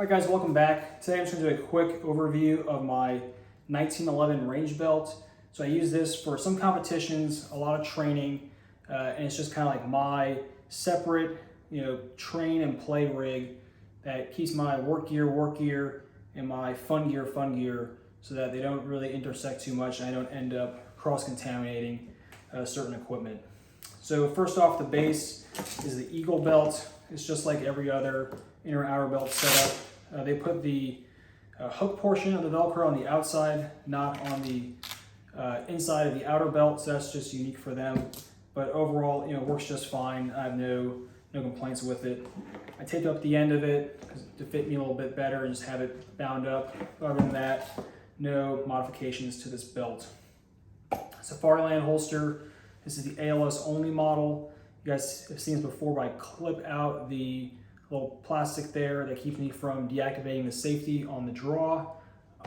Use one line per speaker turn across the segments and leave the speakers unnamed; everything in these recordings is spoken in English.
All right guys, welcome back. Today I'm just going to do a quick overview of my 1911 range belt. So I use this for some competitions, a lot of training, and it's just kind of like my separate, train and play rig that keeps my work gear, and my fun gear, so that they don't really intersect too much and I don't end up cross-contaminating certain equipment. So first off, the base is the Eagle belt. It's just like every other inner outer belt setup. They put the hook portion of the Velcro on the outside, not on the inside of the outer belt, so that's just unique for them. But overall, it works just fine. I have no complaints with it. I taped up the end of it to fit me a little bit better and just have it bound up. Other than that, no modifications to this belt. Safariland holster. This is the ALS only model. You guys have seen this before, but I clip out the little plastic there that keeps me from deactivating the safety on the draw.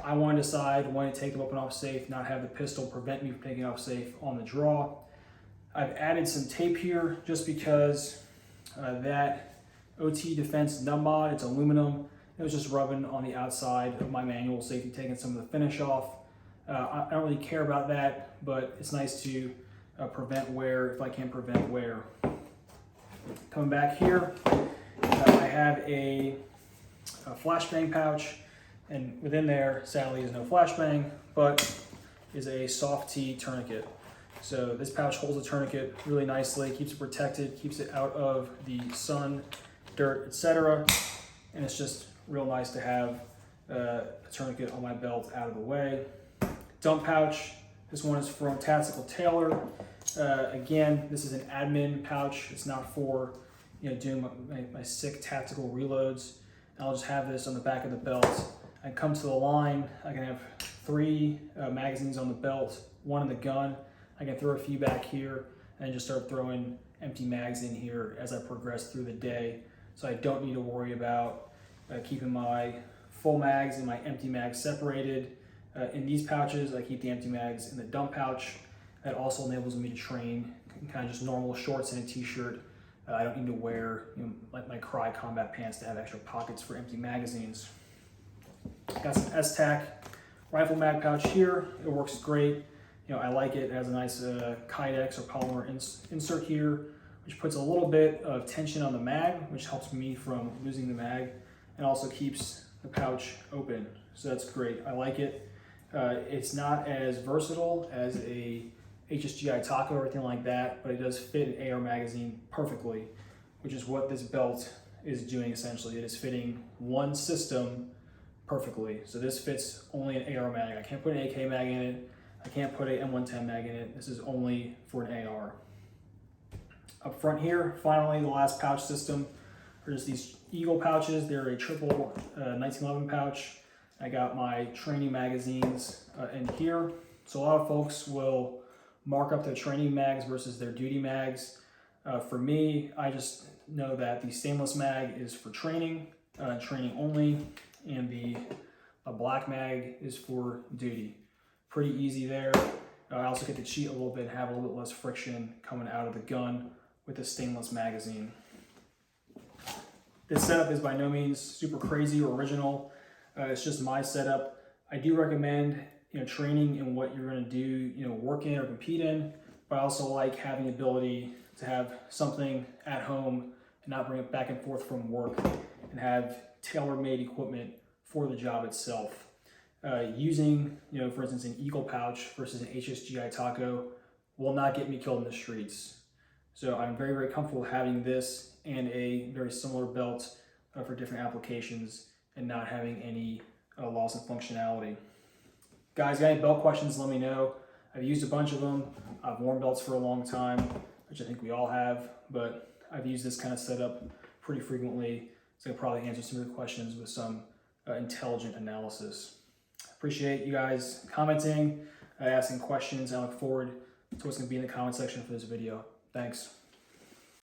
I want to decide when to take the weapon off safe, not have the pistol prevent me from taking it off safe on the draw. I've added some tape here just because that OT Defense nub mod, it's aluminum. It was just rubbing on the outside of my manual safety, taking some of the finish off. I don't really care about that, but it's nice to prevent wear if I can prevent wear. Coming back here, I have a flashbang pouch, and within there, sadly, is no flashbang, but is a soft T tourniquet. So this pouch holds the tourniquet really nicely, keeps it protected, keeps it out of the sun, dirt, etc. And it's just real nice to have a tourniquet on my belt out of the way. Dump pouch. This one is from Tactical Tailor. Again, this is an admin pouch. It's not for doing my sick tactical reloads. And I'll just have this on the back of the belt. I come to the line. I can have 3 magazines on the belt, 1 in the gun. I can throw a few back here and just start throwing empty mags in here as I progress through the day. So I don't need to worry about keeping my full mags and my empty mags separated. In these pouches, I keep the empty mags in the dump pouch. That also enables me to train kind of just normal shorts and a t-shirt. I don't need to wear like my Cry combat pants to have extra pockets for empty magazines. Got some STAC rifle mag pouch here. It works great. I like it. It has a nice Kydex or polymer insert here, which puts a little bit of tension on the mag, which helps me from losing the mag, and also keeps the pouch open. So that's great. I like it. It's not as versatile as a HSGI taco or anything like that, but it does fit an AR magazine perfectly, which is what this belt is doing essentially. It is fitting one system perfectly. So this fits only an AR mag. I can't put an AK mag in it. I can't put an M110 mag in it. This is only for an AR. Up front here, finally, the last pouch system are just these Eagle pouches. They're a triple 1911 pouch. I got my training magazines in here. So a lot of folks will mark up their training mags versus their duty mags. For me, I just know that the stainless mag is for training, training only, and the black mag is for duty. Pretty easy there. I also get to cheat a little bit and have a little bit less friction coming out of the gun with the stainless magazine. This setup is by no means super crazy or original. It's just my setup. I do recommend training in what you're going to do, work in or compete in, but I also like having the ability to have something at home and not bring it back and forth from work, and have tailor-made equipment for the job itself. Using, for instance, an Eagle pouch versus an HSGI taco will not get me killed in the streets. So I'm very, very comfortable having this and a very similar belt for different applications and not having any loss in functionality. Guys, got any belt questions, let me know. I've used a bunch of them. I've worn belts for a long time, which I think we all have, but I've used this kind of setup pretty frequently, so I can probably answer some of your questions with some intelligent analysis. Appreciate you guys commenting, asking questions. I look forward to what's going to be in the comment section for this video. Thanks.